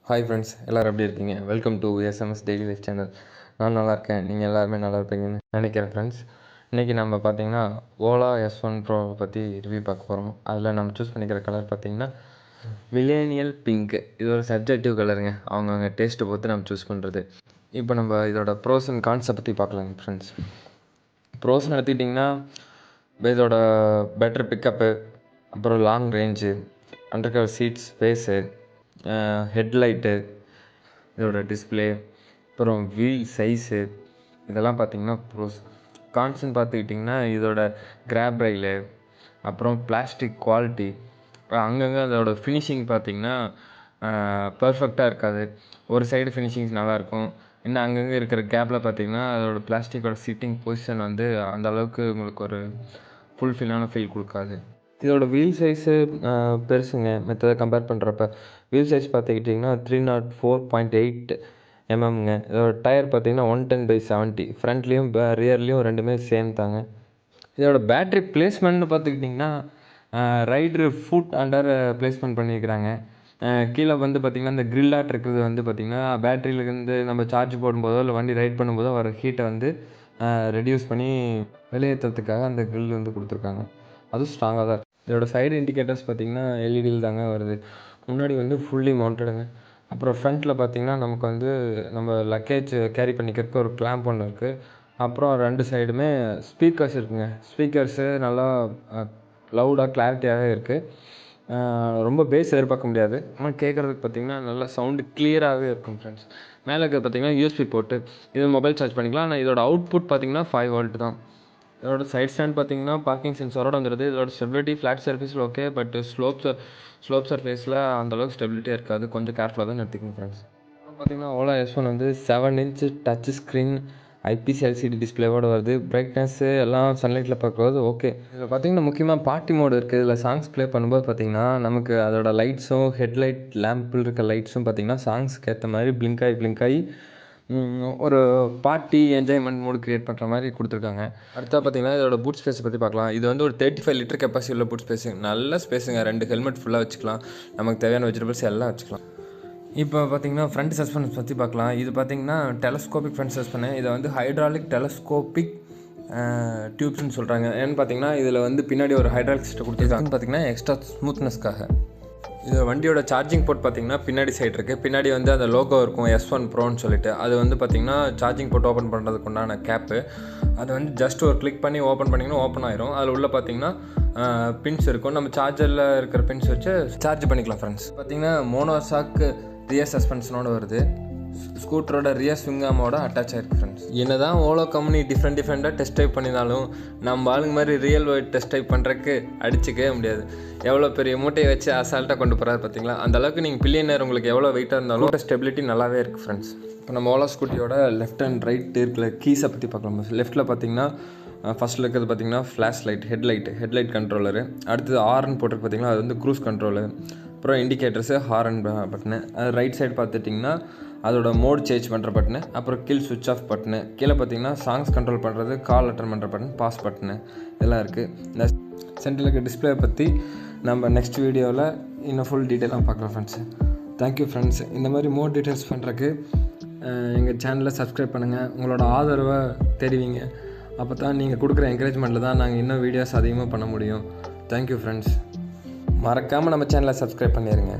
Hi friends, எல்லோரும் எப்படி இருக்கீங்க? Welcome to SMS daily life channel. நான் நல்லா இருக்கேன், நீங்கள் எல்லாருமே நல்லா இருப்பீங்கன்னு நினைக்கிறேன் ஃப்ரெண்ட்ஸ். இன்றைக்கி நம்ம பார்த்தீங்கன்னா ஓலா S1 Pro பற்றி ரிவ்யூ பார்க்க போகிறோம். அதில் நம்ம சூஸ் பண்ணிக்கிற கலர் பார்த்தீங்கன்னா மில்லேனியல் பிங்க். இது ஒரு சப்ஜெக்டிவ் கலருங்க, அவங்கவுங்க டேஸ்ட்டை பொறுத்து நம்ம சூஸ் பண்ணுறது. இப்போ நம்ம இதோட ப்ரோஸ் அண்ட் கான்ஸை பற்றி பார்க்கலாங்க ஃப்ரெண்ட்ஸ். ப்ரோஸ்ன்னு எடுத்துக்கிட்டிங்கன்னா இதோட பெட்டர் பிக்கப்பு, அப்புறம் long range, undercover seats, space, headlight, இதோட டிஸ்பிளே, அப்புறம் வீல் சைஸு, இதெல்லாம் பார்த்திங்கன்னா ப்ரோஸ். கான்ஸ்ன்னு பார்த்துக்கிட்டிங்கன்னா இதோட கிராப் ரயிலு, அப்புறம் பிளாஸ்டிக் குவாலிட்டி, அங்கங்கே அதோட ஃபினிஷிங் பார்த்திங்கன்னா பர்ஃபெக்டாக இருக்காது. ஒரு சைடு ஃபினிஷிங்ஸ் நல்லாயிருக்கும், இன்னும் அங்கங்கே இருக்கிற கேப்பில் பார்த்திங்கன்னா அதோட பிளாஸ்டிக்கோட சிட்டிங் பொசிஷன் வந்து அந்த அளவுக்கு உங்களுக்கு ஒரு ஃபுல்ஃபில்லான ஃபீல் கொடுக்காது. இதோட வீல் சைஸு பெருசுங்க மற்றதை கம்பேர் பண்ணுறப்ப. வீல் சைஸ் பார்த்துக்கிட்டிங்கன்னா 304.8 mmங்க. இதோட டயர் பார்த்திங்கன்னா 110/70. ஃப்ரண்ட்லேயும் ரியர்லேயும் ரெண்டுமே சேம் தாங்க. இதோட பேட்ரி பிளேஸ்மெண்ட்னு பார்த்துக்கிட்டிங்கன்னா ரைடரு ஃபுட் அண்டர் பிளேஸ்மெண்ட் பண்ணியிருக்கிறாங்க. கீழே வந்து பார்த்திங்கன்னா இந்த க்ரில்லாட் இருக்கிறது வந்து பார்த்திங்கன்னா பேட்டரியிலேருந்து நம்ம சார்ஜ் போடும்போதோ இல்லை வண்டி ரைட் பண்ணும்போதோ வர ஹீட்டை வந்து ரெடியூஸ் பண்ணி வெளியேற்றுறதுக்காக அந்த க்ரில் வந்து கொடுத்துருக்காங்க. அதுவும் ஸ்ட்ராங்காக தான் இருக்குது. இதோட சைடு இண்டிகேட்டர்ஸ் பார்த்திங்கன்னா எல்இடியில் தாங்க வருது. முன்னாடி வந்து ஃபுல்லி மவுண்டடுங்க. அப்புறம் ஃப்ரண்ட்டில் பார்த்திங்கன்னா நமக்கு வந்து நம்ம லக்கேஜ் கேரி பண்ணிக்கிறதுக்கு ஒரு கிளாம்ப் ஒன்று இருக்குது. அப்புறம் ரெண்டு சைடுமே ஸ்பீக்கர்ஸ் இருக்குங்க. ஸ்பீக்கர்ஸு நல்லா லவுடாக கிளாரிட்டியாகவே இருக்குது. ரொம்ப பேஸ் எதிர்பார்க்க முடியாது, ஆனால் கேட்குறதுக்கு பார்த்திங்கன்னா நல்லா சவுண்டு கிளியராகவே இருக்கும் ஃப்ரெண்ட்ஸ். மேலே இருக்கிறது பார்த்திங்கன்னா யூஎஸ்பி போர்ட்டு, இது மொபைல் சார்ஜ் பண்ணிக்கலாம். ஆனால் இதோட அவுட்புட் பார்த்திங்கன்னா 5 volt தான். இதோட சைட் ஸ்டாண்ட் பார்த்திங்கன்னா பார்க்கிங் சென்சாரோட வந்துடுது. இதோட ஸ்டெபிலிட்டி ஃப்ளாட் சர்ஃபேஸில் ஓகே, பட் ஸ்லோப் சர்ஃபேஸில் அந்தளவுக்கு ஸ்டெபிலிட்டியாக இருக்காது. கொஞ்சம் கேர்ஃபுல்லாக தான் எடுத்துக்கணும் ஃப்ரெண்ட்ஸ். பார்த்திங்கன்னா ஓலா S1 வந்து 7 inch touch screen IPS LCD டிஸ்பிளேவோடு வருது. பிரைட்னஸ்ஸு எல்லாம் சன்லைட்டில் பார்க்குறது ஓகே. இதில் பார்த்திங்கன்னா முக்கியமாக பார்ட்டி மோடு இருக்குது. இதில் சாங்ஸ் ப்ளே பண்ணும்போது பார்த்திங்கன்னா நமக்கு அதோட லைட்ஸும் ஹெட்லைட் லேம்பில் இருக்க லைட்ஸும் பார்த்திங்கன்னா சாங்ஸ்க்கு ஏற்ற மாதிரி பிளிங்க் ஆகி ஒரு பார்ட்டி என்ஜாய்மெண்ட் மூடு க்ரியேட் பண்ணுற மாதிரி கொடுத்துருக்காங்க. அடுத்தா பார்த்திங்கன்னா இதோட பூட் ஸ்பேஸை பற்றி பார்க்கலாம். இது வந்து ஒரு 35 லிட்டர் கெப்பாசிட்டி உள்ள பூட் ஸ்பேஸு. நல்ல ஸ்பேஸுங்க. 2 ஹெல்மெட் ஃபுல்லாக வச்சுக்கலாம், நமக்கு தேவையான வெஜிடபிள்ஸ் எல்லாம் வச்சுக்கலாம். இப்போ பார்த்திங்கன்னா ஃப்ரண்ட் சஸ்பென்ஸ் பற்றி பார்க்கலாம். இது பார்த்திங்கன்னா டெலஸ்கோபிக் ஃப்ரண்ட் சஸ்பென்னு. இதை வந்து ஹைட்ராலிக் டெலஸ்கோபிக் டியூப்ஸ்னு சொல்கிறாங்க. ஏன்னு பார்த்திங்கன்னா இதில் வந்து பின்னாடி ஒரு ஹைட்ராலிக் சிஸ்டம் கொடுத்துருக்காங்க பார்த்திங்கன்னா எக்ஸ்ட்ரா ஸ்மூத்னஸ்க்காக. இது வண்டியோட சார்ஜிங் போர்ட் பார்த்திங்கன்னா பின்னாடி சைடு இருக்குது. பின்னாடி வந்து அந்த லோகோ இருக்கும் S1 Proன்னு சொல்லிட்டு. அது வந்து பார்த்திங்கன்னா சார்ஜிங் போர்ட் ஓப்பன் பண்ணுறதுக்கு உண்டான கேப்பு. அது வந்து ஜஸ்ட் ஒரு கிளிக் பண்ணி ஓப்பன் பண்ணிங்கன்னா ஓப்பன் ஆயிரும். அதில் உள்ள பார்த்திங்கன்னா பின்ஸ் இருக்கும். நம்ம சார்ஜரில் இருக்கிற பின்ஸ் வச்சு சார்ஜ் பண்ணிக்கலாம் ஃப்ரெண்ட்ஸ். பார்த்திங்கன்னா மோனோசாக்கு ரியர் சஸ்பென்ஷனோடு வருது. ஸ்கூட்டரோட ரியர் ஸ்விங் ஆமோட அட்டாச் ஆகிருக்கு ஃப்ரெண்ட்ஸ். என்ன தான் ஓலோ கம்பெனி டிஃப்ரெண்ட்டாக டெஸ்ட் டைப் பண்ணினாலும் நம்ம ஆளுங்க மாதிரி ரியல் வேர்ல்டு டெஸ்ட் டைப் பண்ணுறதுக்கு அடிச்சிக்கவே முடியாது. எவ்வளோ பெரிய மூட்டையை வச்சு அசால்ட்டாக கொண்டு போகிறாரு பார்த்திங்களா. அந்தளவுக்கு நீங்கள் பில்லியனர் உங்களுக்கு எவ்வளோ வெயிட்டாக இருந்தாலும் ஸ்டெபிலிட்டி நல்லாவே இருக்குது ஃப்ரெண்ட்ஸ். இப்போ நம்ம ஓலா ஸ்கூட்டியோட லெஃப்ட் அண்ட் ரைட் இருக்கிற கீஸை பற்றி பார்க்கலாம். லெஃப்ட்டில் பார்த்திங்கன்னா ஃபஸ்ட்டில் இருக்கிறது பார்த்திங்கன்னா ஃப்ளாஷ் லைட், ஹெட்லைட் கண்ட்ரோலரு. அடுத்தது ஆர்ன் போட்டிருக்கு பார்த்திங்கன்னா, அது வந்து க்ரூஸ் கண்ட்ரோலு. அப்புறம் இண்டிகேட்டர்ஸு, ஹாரன் பட்டனு. அது ரைட் சைடு பார்த்துட்டிங்கன்னா அதோட மோட் சேஞ்ச் பண்ணுற பட்டனு, அப்புறம் கில் சுவிட்ச் ஆஃப் பட்டனு. கீழே பார்த்திங்கன்னா சாங்ஸ் கண்ட்ரோல் பண்ணுறது, கால் அட்டன் பண்ணுற பட்டன், பாஸ் பட்டனு இதெல்லாம் இருக்குது. இந்த சென்டரில் இருக்க டிஸ்பிளே பற்றி நம்ம நெக்ஸ்ட் வீடியோவில் இன்னும் ஃபுல் டீட்டெயிலாக பார்க்கலாம் ஃப்ரெண்ட்ஸ். Thank you friends. இந்த மாதிரி மோர் டீட்டெயில்ஸ் பண்ணுறதுக்கு எங்கள் சேனலை சப்ஸ்கிரைப் பண்ணுங்கள். உங்களோட ஆதரவை தெரிவிங்க. அப்போ தான் நீங்கள் கொடுக்குற என்கரேஜ்மெண்ட்டில் தான் நாங்கள் இன்னும் வீடியோஸ் அதிகமாக பண்ண முடியும். Thank you friends. மறக்காமல் நம்ம சேனலை சப்ஸ்கிரைப் பண்ணிடுங்க.